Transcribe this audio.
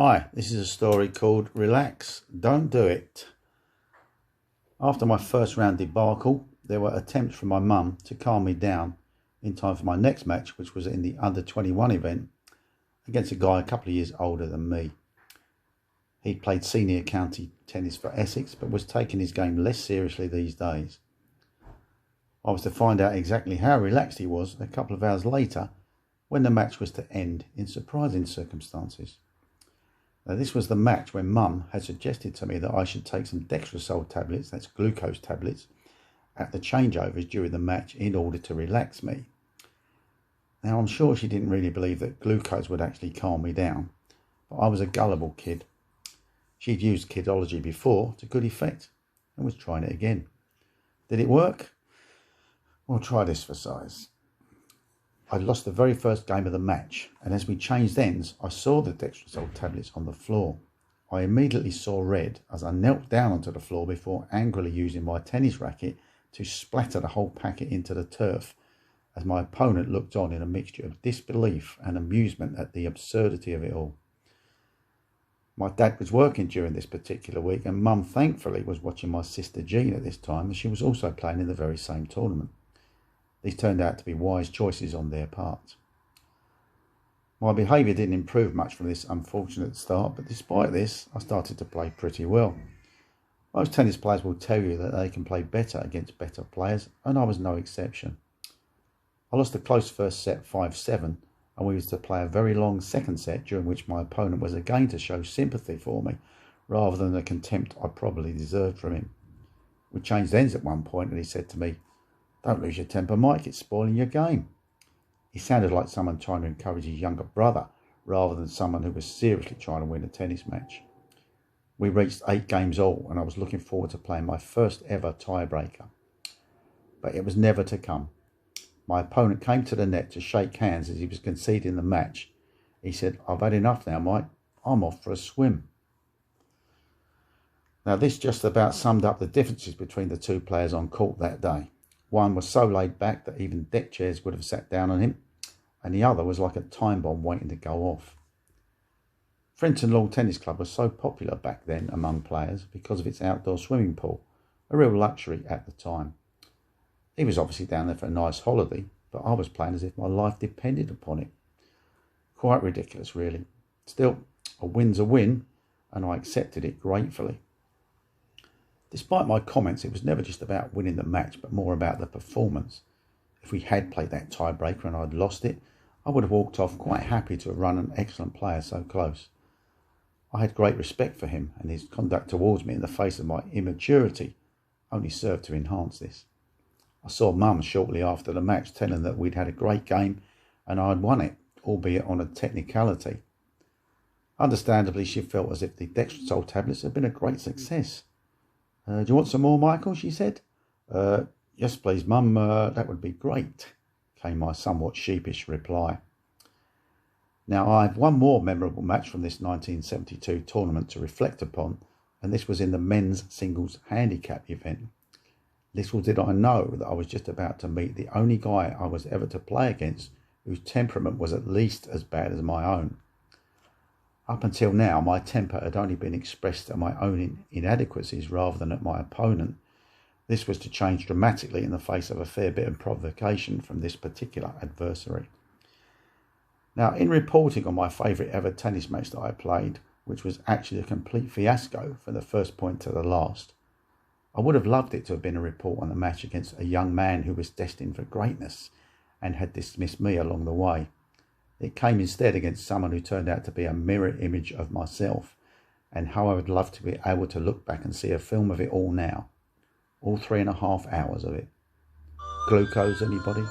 Hi, this is a story called Relax, Don't Do It. After my first round debacle, there were attempts from my mum to calm me down in time for my next match, which was in the under-21 event against a guy a couple of years older than me. He'd played senior county tennis for Essex, but was taking his game less seriously these days. I was to find out exactly how relaxed he was a couple of hours later when the match was to end in surprising circumstances. Now, this was the match when Mum had suggested to me that I should take some Dextrosol tablets, that's glucose tablets, at the changeovers during the match in order to relax me. Now, I'm sure she didn't really believe that glucose would actually calm me down, but I was a gullible kid. She'd used Kidology before to good effect and was trying it again. Did it work? Well, try this for size. I'd lost the very first game of the match, and as we changed ends, I saw the Dextrosol tablets on the floor. I immediately saw red as I knelt down onto the floor before angrily using my tennis racket to splatter the whole packet into the turf, as my opponent looked on in a mixture of disbelief and amusement at the absurdity of it all. My dad was working during this particular week, and Mum thankfully was watching my sister Jean at this time, as she was also playing in the very same tournament. These turned out to be wise choices on their part. My behaviour didn't improve much from this unfortunate start, but despite this, I started to play pretty well. Most tennis players will tell you that they can play better against better players, and I was no exception. I lost a close first set 5-7, and we was to play a very long second set, during which my opponent was again to show sympathy for me, rather than the contempt I probably deserved from him. We changed ends at one point, and he said to me, "Don't lose your temper, Mike, it's spoiling your game." He sounded like someone trying to encourage his younger brother, rather than someone who was seriously trying to win a tennis match. We reached 8 games all, and I was looking forward to playing my first ever tiebreaker. But it was never to come. My opponent came to the net to shake hands as he was conceding the match. He said, "I've had enough now, Mike. I'm off for a swim." Now, this just about summed up the differences between the two players on court that day. One was so laid back that even deck chairs would have sat down on him, and the other was like a time bomb waiting to go off. Frenton Lawn Tennis Club was so popular back then among players because of its outdoor swimming pool, a real luxury at the time. He was obviously down there for a nice holiday, but I was playing as if my life depended upon it. Quite ridiculous, really. Still, a win's a win, and I accepted it gratefully. Despite my comments, it was never just about winning the match, but more about the performance. If we had played that tiebreaker and I'd lost it, I would have walked off quite happy to have run an excellent player so close. I had great respect for him, and his conduct towards me in the face of my immaturity only served to enhance this. I saw Mum shortly after the match telling that we'd had a great game and I'd won it, albeit on a technicality. Understandably, she felt as if the Dextrosol tablets had been a great success. "Do you want some more, Michael?" she said. "Yes, please, Mum, that would be great," came my somewhat sheepish reply. Now, I have one more memorable match from this 1972 tournament to reflect upon, and this was in the men's singles handicap event. Little did I know that I was just about to meet the only guy I was ever to play against whose temperament was at least as bad as my own. Up until now, my temper had only been expressed at my own inadequacies rather than at my opponent. This was to change dramatically in the face of a fair bit of provocation from this particular adversary. Now, in reporting on my favourite ever tennis match that I played, which was actually a complete fiasco from the first point to the last, I would have loved it to have been a report on a match against a young man who was destined for greatness and had dismissed me along the way. It came instead against someone who turned out to be a mirror image of myself, and how I would love to be able to look back and see a film of it all now. All 3.5 hours of it. Glucose, anybody?